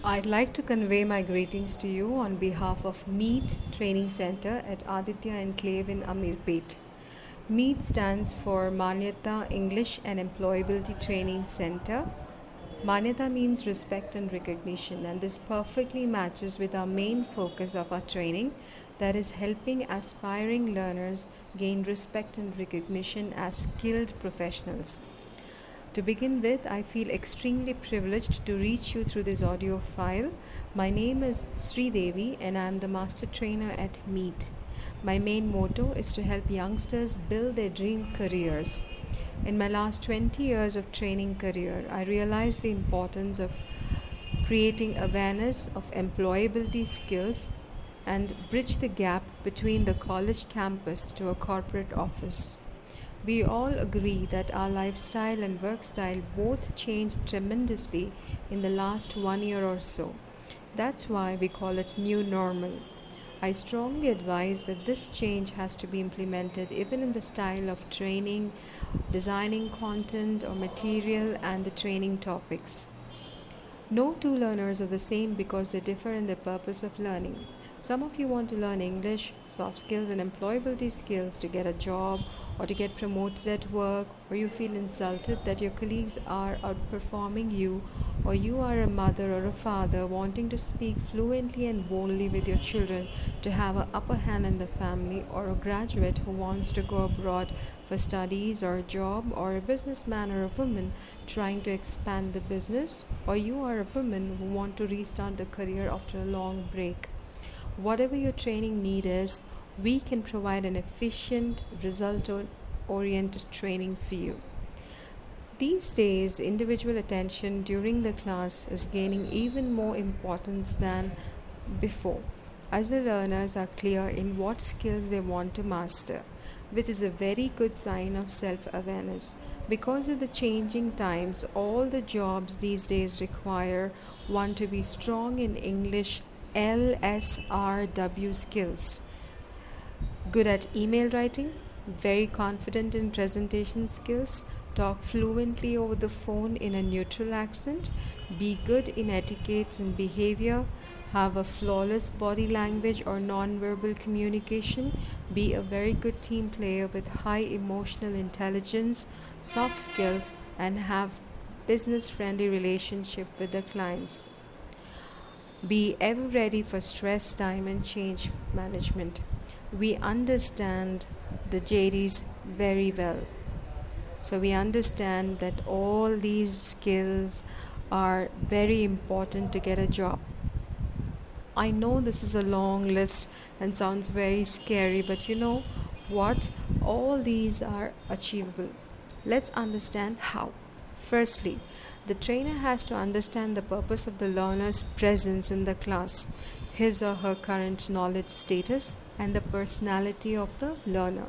I'd like to convey my greetings to you on behalf of Meet Training Center at Aditya Enclave in Amirpet. Meet stands for Manyata English and Employability Training Center. Manyata means respect and recognition, and this perfectly matches with our main focus of our training, that is, helping aspiring learners gain respect and recognition as skilled professionals. To begin with, I feel extremely privileged to reach you through this audio file. My name is Sri Devi and I am the Master Trainer at Meet. My main motto is to help youngsters build their dream careers. In my last 20 years of training career, I realized the importance of creating awareness of employability skills and bridge the gap between the college campus to a corporate office. We all agree that our lifestyle and work style both changed tremendously in the last 1 year or so. That's why we call it new normal. I strongly advise that this change has to be implemented even in the style of training, designing content or material, and the training topics. No two learners are the same because they differ in their purpose of learning. Some of you want to learn English, soft skills, and employability skills to get a job or to get promoted at work, or you feel insulted that your colleagues are outperforming you, or you are a mother or a father wanting to speak fluently and boldly with your children to have an upper hand in the family, or a graduate who wants to go abroad for studies or a job, or a businessman or a woman trying to expand the business, or you are a woman who want to restart the career after a long break. Whatever your training need is, we can provide an efficient, result oriented training for you. These days, individual attention during the class is gaining even more importance than before, as the learners are clear in what skills they want to master, which is a very good sign of self awareness. Because of the changing times, all the jobs these days require one to be strong in English LSRW skills, good at email writing, very confident in presentation skills, talk fluently over the phone in a neutral accent, be good in etiquettes and behavior, have a flawless body language or non-verbal communication, be a very good team player with high emotional intelligence, soft skills, and have business friendly relationship with the clients. Be ever ready for stress, time, and change management. We understand the JDs very well. So we understand that all these skills are very important to get a job. I know this is a long list and sounds very scary, but you know what? All these are achievable. Let's understand how. Firstly, the trainer has to understand the purpose of the learner's presence in the class, his or her current knowledge status, and the personality of the learner.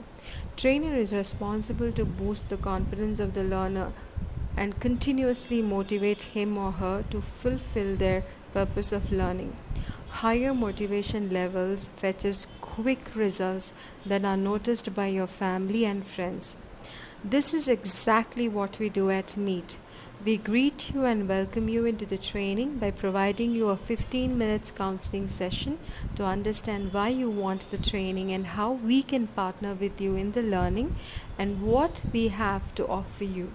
Trainer is responsible to boost the confidence of the learner and continuously motivate him or her to fulfill their purpose of learning. Higher motivation levels fetches quick results that are noticed by your family and friends. This is exactly what we do at Meet. We greet you and welcome you into the training by providing you a 15 minutes counseling session to understand why you want the training and how we can partner with you in the learning and what we have to offer you.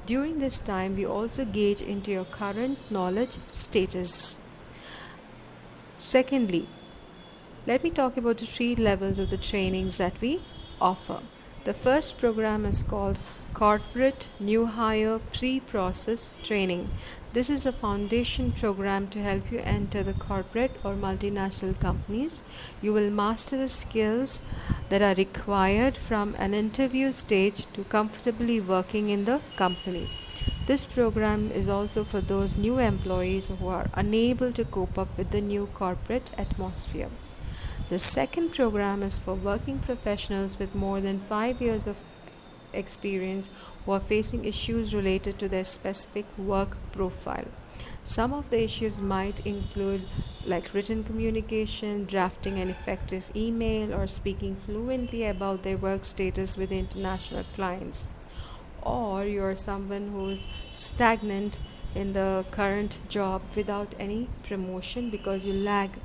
During this time, we also gauge into your current knowledge status. Secondly, let me talk about the 3 levels of the trainings that we offer. The first program is called Corporate New Hire Pre-Process Training. This is a foundation program to help you enter the corporate or multinational companies. You will master the skills that are required from an interview stage to comfortably working in the company. This program is also for those new employees who are unable to cope up with the new corporate atmosphere. The second program is for working professionals with more than 5 years of experience who are facing issues related to their specific work profile. Some of the issues might include like written communication, drafting an effective email, or speaking fluently about their work status with international clients. Or you're someone who's stagnant in the current job without any promotion because you lag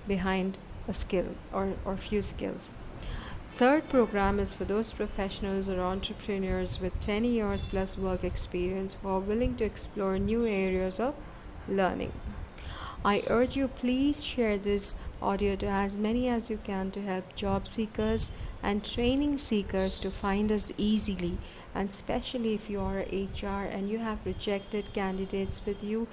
behind a skill or few skills. Third program is for those professionals or entrepreneurs with 10 years plus work experience who are willing to explore new areas of learning. I urge you, please share this audio to as many as you can to help job seekers and training seekers to find us easily, and especially if you are HR and you have rejected candidates with you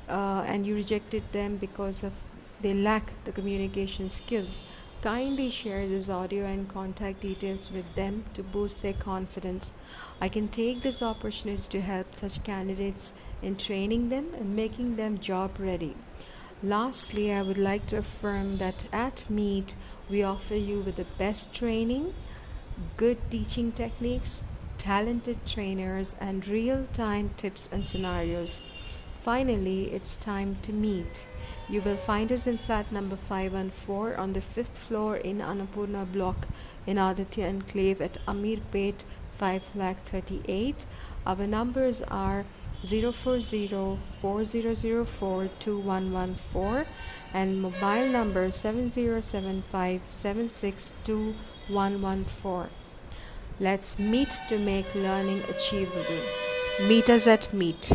and you rejected them because of they lack the communication skills. Kindly share this audio and contact details with them to boost their confidence. I can take this opportunity to help such candidates in training them and making them job ready. Lastly, I would like to affirm that at Meet, we offer you with the best training, good teaching techniques, talented trainers, and real-time tips and scenarios. Finally, it's time to meet. You will find us in flat number 514 on the 5th floor in Annapurna block in Aditya Enclave at Amirpet 538. Our numbers are 040-4004-2114 and mobile number 7075762114. Let's meet to make learning achievable. Meet us at Meet.